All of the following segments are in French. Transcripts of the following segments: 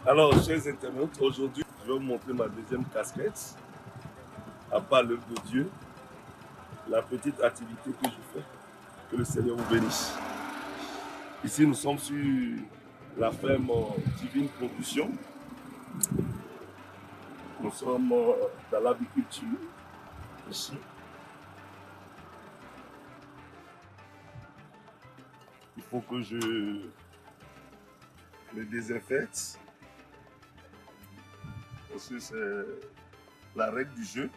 Alors, chers internautes, aujourd'hui, je vais vous montrer ma deuxième casquette. À part l'œuvre de Dieu, la petite activité que je fais. Que le Seigneur vous bénisse. Ici, nous sommes sur la ferme Divine Production. Nous sommes dans l'agriculture. Ici. Il faut que je le désinfecte. Parce que c'est la règle du jeu.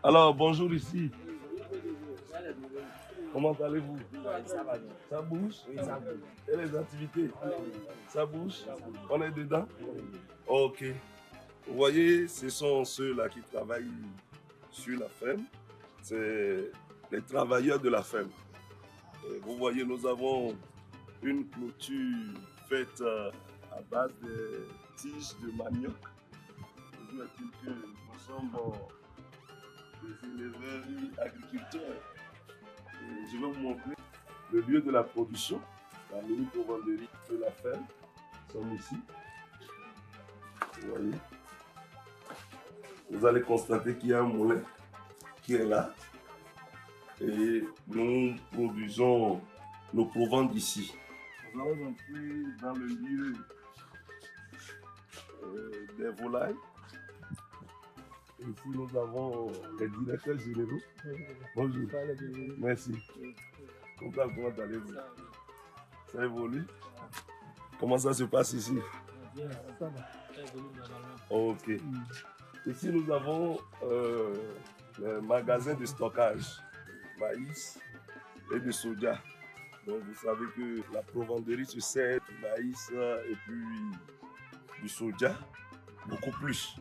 Alors, bonjour ici. Comment allez-vous? Ça va bien. Ça bouge? Oui, ça bouge. Et les activités? Ça bouge? On est dedans? Ok. Vous voyez, ce sont ceux-là qui travaillent sur la ferme. C'est les travailleurs de la ferme. Et vous voyez, nous avons une clôture faite à base de tiges de manioc. Toujours est-il que nous sommes des éleveurs et agriculteurs. Et je vais vous montrer le lieu de la production, la mini-provenderie de la ferme. Nous sommes ici. Vous voyez. Vous allez constater qu'il y a un moulin qui est là. Et nous produisons nos proventes d'ici. Nous allons entrer dans le lieu des volailles. Ici, nous avons les directeurs généraux. Bonjour. Merci. Comment allez-vous? Ça évolue? Comment ça se passe ici? Ça va. Ok. Ici, nous avons le magasin de stockage, maïs et de soja. Donc, vous savez que la provenderie se sert du maïs et puis du soja, beaucoup plus.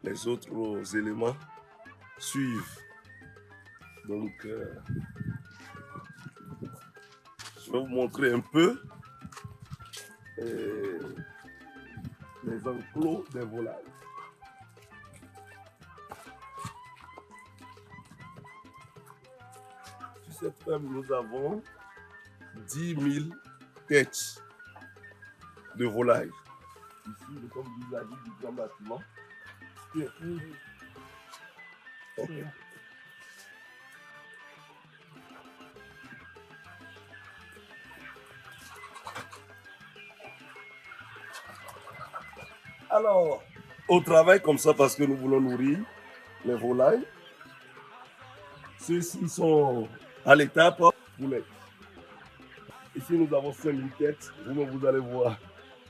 Les autres éléments suivent. Donc, je vais vous montrer un peu les enclos des volailles. Sur cette ferme, nous avons 10 000 têtes de volailles. Ici, nous sommes vis-à-vis du grand bâtiment. Okay. Alors, au travail comme ça, parce que nous voulons nourrir les volailles, ceux-ci sont à l'étape poulet. Ici, nous avons 5000 têtes. Vous allez voir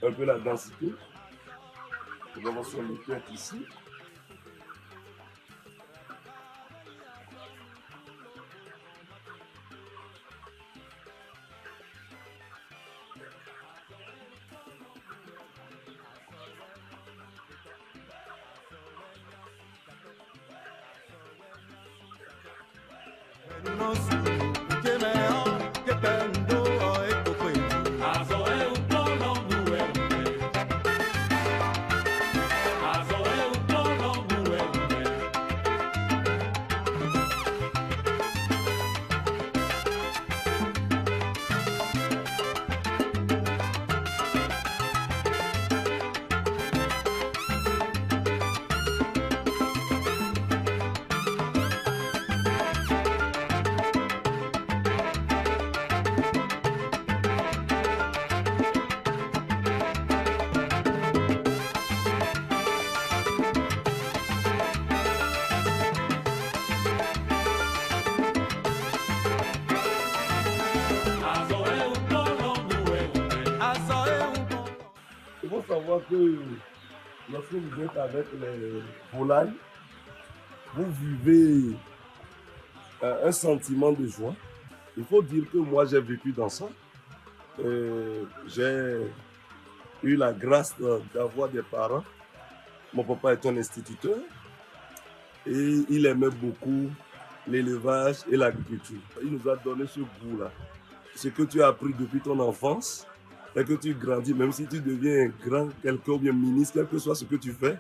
un peu la densité. Nous avons 5000 têtes ici. Il faut savoir que lorsque vous êtes avec les volailles, vous vivez un sentiment de joie. Il faut dire que moi j'ai vécu dans ça. J'ai eu la grâce d'avoir des parents. Mon papa est un instituteur et il aimait beaucoup l'élevage et l'agriculture. Il nous a donné ce goût-là. Ce que tu as appris depuis ton enfance, et que tu grandis, même si tu deviens grand, quelqu'un ou bien ministre, quel que soit ce que tu fais,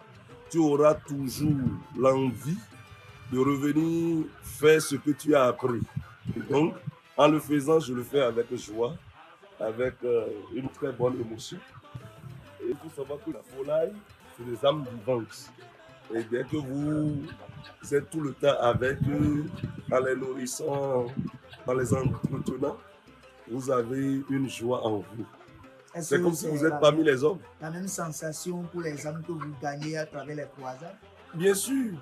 tu auras toujours l'envie de revenir faire ce que tu as appris. Et donc, en le faisant, je le fais avec joie, avec une très bonne émotion. Et il faut savoir que la volaille, c'est des âmes vivantes. Et dès que vous êtes tout le temps avec eux, en les nourrissant, en les entretenant, vous avez une joie en vous. C'est comme si vous êtes parmi les hommes. La même sensation pour les âmes que vous gagnez à travers les croisades? Bien sûr,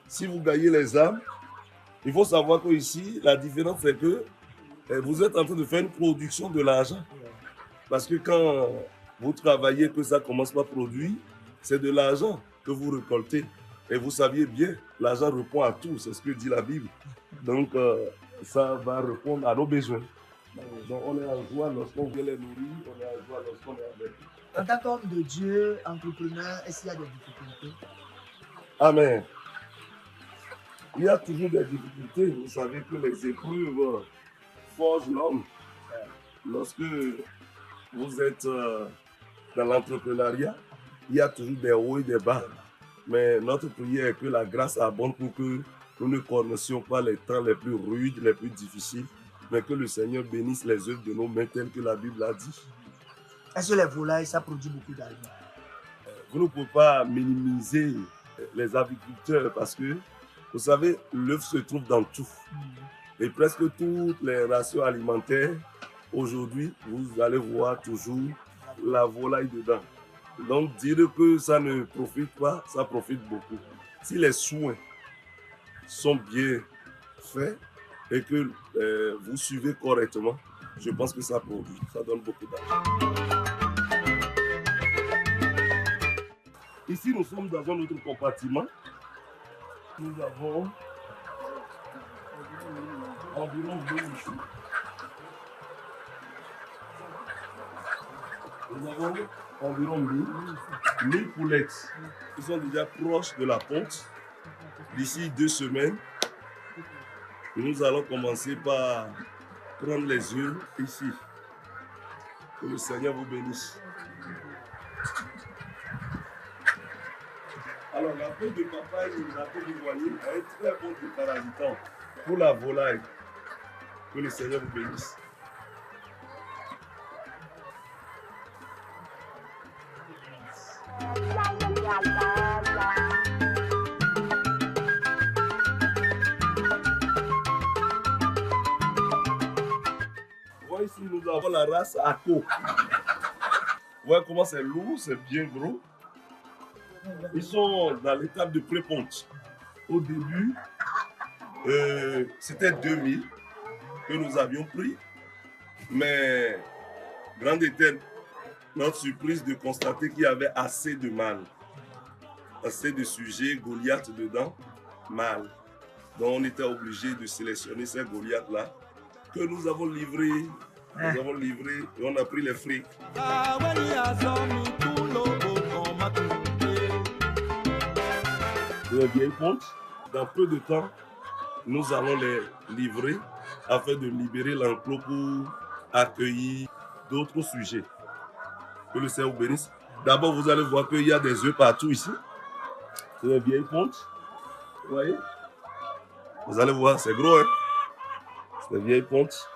si vous gagnez les âmes, il faut savoir qu'ici, la différence c'est que vous êtes en train de faire une production de l'argent. Parce que quand vous travaillez, que ça commence par produire, c'est de l'argent que vous récoltez. Et vous saviez bien, l'argent répond à tout, c'est ce que dit la Bible. Donc, ça va répondre à nos besoins. Donc, on est en joie lorsqu'on vient les nourrir, on est en joie lorsqu'on est avec eux. En tant qu'homme de Dieu, entrepreneur, est-ce qu'il y a des difficultés? Amen. Il y a toujours des difficultés. Vous savez que les épreuves forgent l'homme. Lorsque vous êtes dans l'entrepreneuriat, il y a toujours des hauts et des bas. Mais notre prière est que la grâce abonde pour que nous ne connaissions pas les temps les plus rudes, les plus difficiles, mais que le Seigneur bénisse les œuvres de nos mains telles que la Bible a dit. Est-ce que les volailles, ça produit beaucoup d'argent? Vous ne pouvez pas minimiser les agriculteurs parce que, vous savez, l'œuf se trouve dans tout. Et presque toutes les rations alimentaires, aujourd'hui, vous allez voir toujours la volaille dedans. Donc, dire que ça ne profite pas, ça profite beaucoup. Si les soins sont bien faits et que vous suivez correctement, je pense que ça produit, ça donne beaucoup d'argent. Ici, nous sommes dans un autre compartiment. Nous avons environ 2 ici. Nous avons environ 1000 poulettes qui sont déjà proches de la ponte. D'ici 2 semaines, nous allons commencer par prendre les œufs ici. Que le Seigneur vous bénisse. Alors, la peau de papaye et la peau de voilier est très bon déparasitant pour la volaille. Que le Seigneur vous bénisse. Voici, ici, nous avons la race Ako. Vous voyez comment c'est lourd, c'est bien gros. Ils sont dans l'étape de pré-ponte. Au début, c'était 2000 que nous avions pris. Mais, grande était notre surprise de constater qu'il y avait assez de mâles. Assez de sujets, Goliath dedans, mâles. Donc on était obligé de sélectionner ces Goliaths-là que nous avons livrés. Nous avons livré et on a pris les frics. Les vieilles pontes, dans peu de temps, nous allons les livrer afin de libérer l'enclos pour accueillir d'autres sujets. Que le Seigneur vous bénisse. D'abord, vous allez voir qu'il y a des œufs partout ici. C'est les vieilles pontes. Vous voyez? Vous allez voir, c'est gros, hein? C'est les vieilles pontes.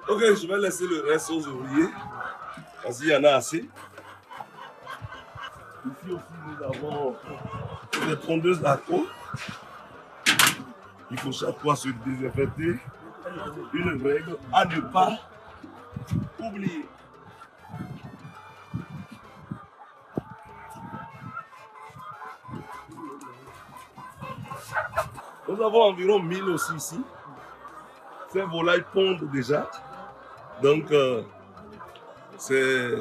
Ok, je vais laisser le reste aux ouvriers, parce qu'il y en a assez. Ici aussi, nous avons les tondeuses à eau. Il faut chaque fois se désinfecter. Une règle à ne pas oublier. Nous avons environ 1000 aussi ici. Ces volailles pondent déjà. Donc, c'est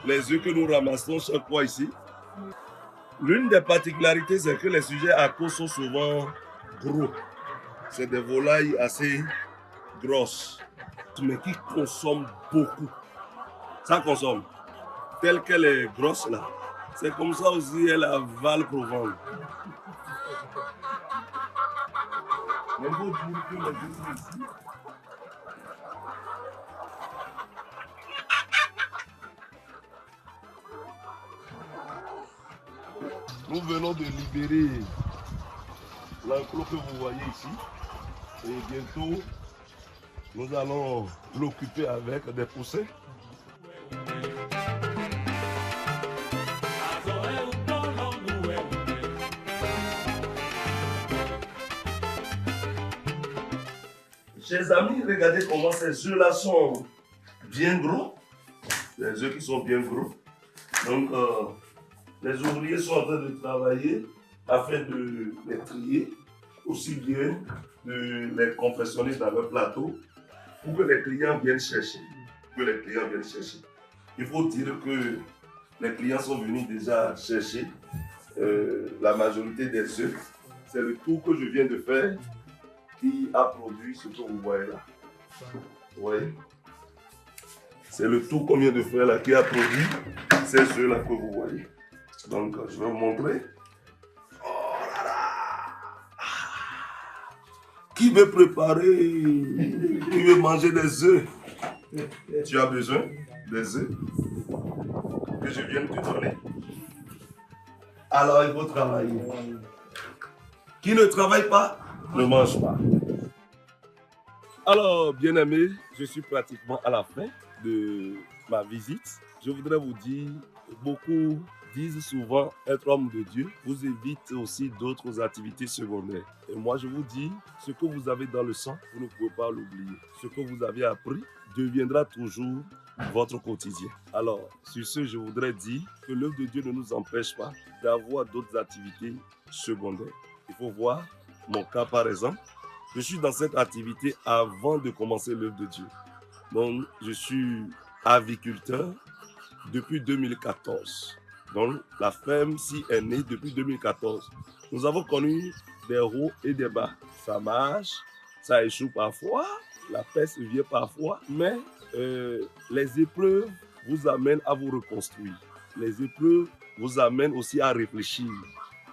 les œufs que nous ramassons chaque fois ici. L'une des particularités, c'est que les sujets à cause sont souvent gros. C'est des volailles assez grosses, mais qui consomment beaucoup. Ça consomme. Telle qu'elle est grosse là. C'est comme ça aussi, elle avale pour vendre. Mais il faut dire que les œufs ici, nous venons de libérer l'enclos que vous voyez ici. Et bientôt, nous allons l'occuper avec des poussins. Chers amis, regardez comment ces œufs-là sont bien gros. Les œufs qui sont bien gros. Donc, les ouvriers sont en train de travailler afin de les trier, aussi bien de les confectionner dans leur plateau pour que les clients viennent chercher. Il faut dire que les clients sont venus déjà chercher la majorité des œufs. C'est le tour que je viens de faire qui a produit ce que vous voyez là. Ouais. C'est le tour qu'on vient de faire là qui a produit ces œufs là que vous voyez. Donc je vais vous montrer. Oh là là! Qui veut préparer? Qui veut manger des œufs? Tu as besoin des œufs que je viens de te donner. Alors il faut travailler. Qui ne travaille pas ne mange pas. Alors, bien aimés, je suis pratiquement à la fin de ma visite. Je voudrais vous dire, beaucoup disent souvent être homme de Dieu vous évite aussi d'autres activités secondaires. Et moi, je vous dis, ce que vous avez dans le sang, vous ne pouvez pas l'oublier. Ce que vous avez appris deviendra toujours votre quotidien. Alors, sur ce, je voudrais dire que l'œuvre de Dieu ne nous empêche pas d'avoir d'autres activités secondaires. Il faut voir mon cas par exemple. Je suis dans cette activité avant de commencer l'œuvre de Dieu. Donc, je suis aviculteur depuis 2014. Donc, la ferme-ci est née depuis 2014. Nous avons connu des hauts et des bas. Ça marche, ça échoue parfois, la peste vient parfois, mais les épreuves vous amènent à vous reconstruire. Les épreuves vous amènent aussi à réfléchir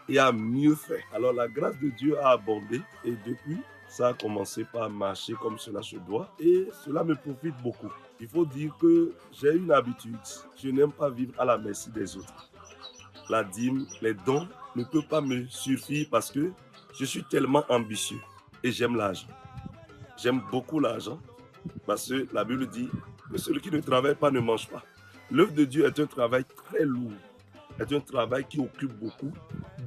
et à mieux faire. Alors la grâce de Dieu a abondé et depuis, ça a commencé par marcher comme cela se doit et cela me profite beaucoup. Il faut dire que j'ai une habitude, je n'aime pas vivre à la merci des autres. La dîme, les dons ne peuvent pas me suffire parce que je suis tellement ambitieux et j'aime l'argent. J'aime beaucoup l'argent parce que la Bible dit que celui qui ne travaille pas ne mange pas. L'œuvre de Dieu est un travail très lourd. C'est un travail qui occupe beaucoup,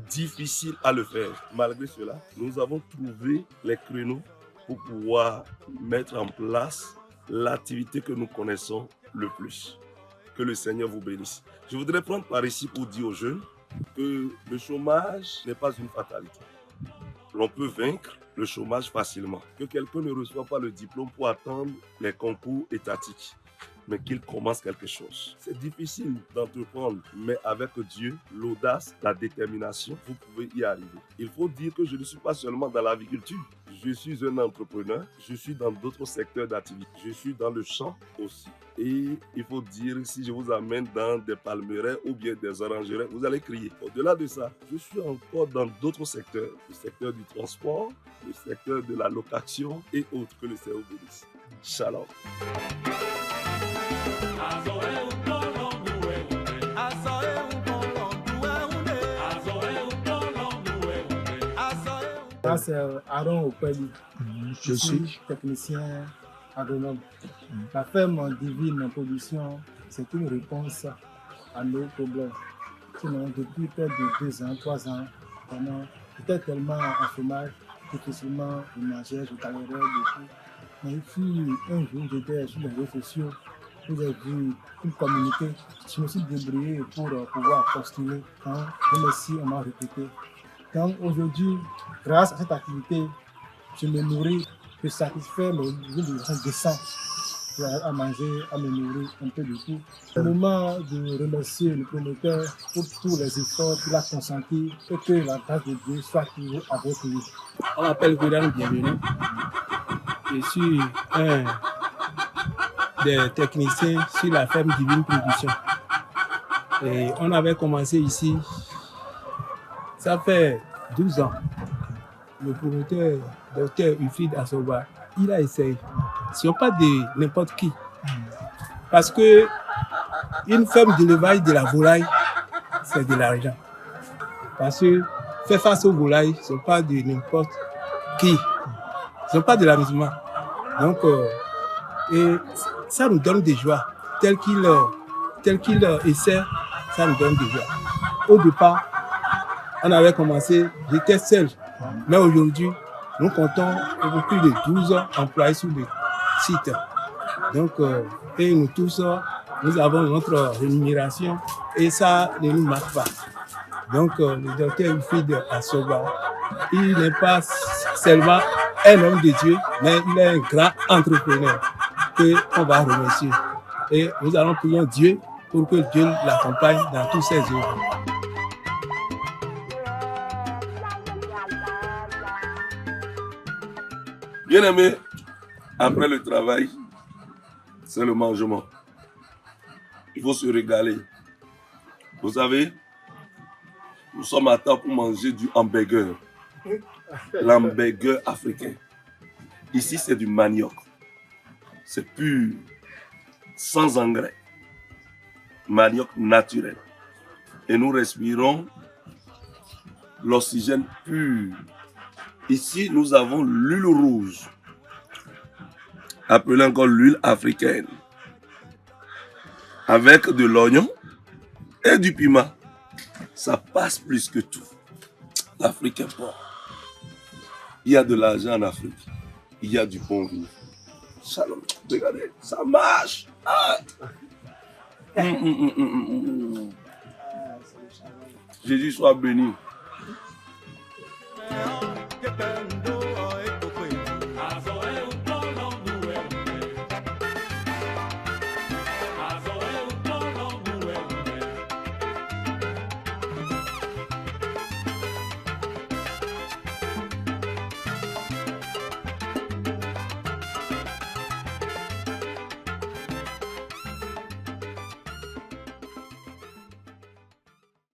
difficile à le faire. Malgré cela, nous avons trouvé les créneaux pour pouvoir mettre en place l'activité que nous connaissons le plus. Que le Seigneur vous bénisse. Je voudrais prendre par ici pour dire aux jeunes que le chômage n'est pas une fatalité. L'on peut vaincre le chômage facilement. Que quelqu'un ne reçoit pas le diplôme pour attendre les concours étatiques, mais qu'il commence quelque chose. C'est difficile d'entreprendre, mais avec Dieu, l'audace, la détermination, vous pouvez y arriver. Il faut dire que je ne suis pas seulement dans l'agriculture. Je suis un entrepreneur, je suis dans d'autres secteurs d'activité. Je suis dans le champ aussi. Et il faut dire, si je vous amène dans des palmeraies ou bien des orangeries, vous allez crier. Au-delà de ça, je suis encore dans d'autres secteurs. Le secteur du transport, le secteur de la location et autres. Que le Seigneur vous bénisse. Shalom. Moi, c'est Aaron Opeli. Je suis technicien agronome. La ferme Divine Production, c'est une réponse à nos problèmes. Sinon, depuis près de 2 ans, 3 ans, Vraiment, j'étais tellement en chômage que facilement je mangeais, je galérais beaucoup. Mais puis, un jour, j'étais sur les réseaux sociaux, où j'ai vu une communauté. Je me suis débrouillé pour pouvoir postuler. Hein. Et merci, on m'a recruté. Donc aujourd'hui, grâce à cette activité, je me nourris, je satisfais mes besoins de façon décente. J'arrive à manger, à me nourrir un peu de tout. C'est le moment de remercier le promoteur pour tous les efforts qu'il a consentis et que la grâce de Dieu soit toujours à votre vie. On m'appelle Goudan, bienvenue. Je suis un des techniciens sur la ferme Divine Production. Et on avait commencé ici, ça fait 12 ans. Le promoteur, Dr Wilfried Assoba, il a essayé. Ce n'est pas de n'importe qui. Parce que une ferme d'élevage de la volaille, c'est de l'argent. Parce que faire face aux volailles, ce n'est pas de n'importe qui. Ce n'est pas de l'amusement. Donc, et ça nous donne des joies. Tel qu'il essaie, ça nous donne des joies. Au départ, on avait commencé, j'étais seul. Mais aujourd'hui, nous comptons plus de 12 employés sur le site. Donc, et nous tous, nous avons notre rémunération et ça ne nous marque pas. Donc, le docteur Wilfried Assoba, il n'est pas seulement un homme de Dieu, mais il est un grand entrepreneur qu'on va remercier. Et nous allons prier Dieu pour que Dieu l'accompagne dans tous ses œuvres. Bien aimé, après le travail, c'est le mangement. Il faut se régaler. Vous savez, nous sommes à temps pour manger du hamburger. L'hamburger africain. Ici, c'est du manioc. C'est pur, sans engrais. Manioc naturel. Et nous respirons l'oxygène pur. Ici, nous avons l'huile rouge, appelée encore l'huile africaine, avec de l'oignon et du piment. Ça passe plus que tout. L'Afrique est fort. Il y a de l'argent en Afrique. Il y a du bon vivre. Shalom. Regardez, ça marche. Ah. Jésus soit béni.